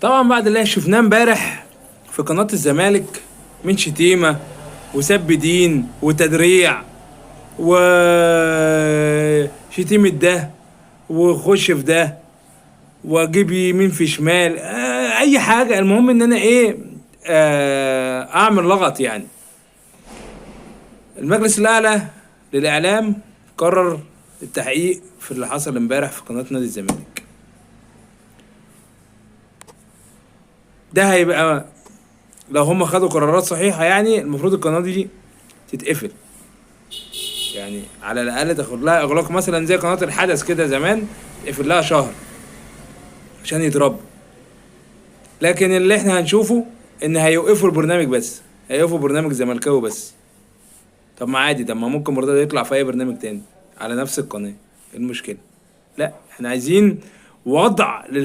طبعا بعد اللي شفناه امبارح في قناة الزمالك من شتيمة وسب دين وتدريع وشتيمة ده وخش في ده واجيب يمين في شمال اي حاجة، المهم ان انا ايه، اعمل لغط يعني. المجلس الاعلى للاعلام قرر التحقيق في اللي حصل امبارح في قناة نادي الزمالك. ده هيبقى لو هم خدوا قرارات صحيحة، يعني المفروض القناة دي تتقفل، يعني على الأقل تاخد لها إغلاق مثلا زي قناة الحدث كده زمان، تقفل لها شهر عشان يتربوا. لكن اللي احنا هنشوفه إن هيوقفوا البرنامج بس، هيوقفوا برنامج زملكاوي بس. طب ما عادي، طب ما ممكن مرتضى يطلع في أي برنامج تاني على نفس القناة، ايه المشكلة؟ لا، احنا عايزين وضع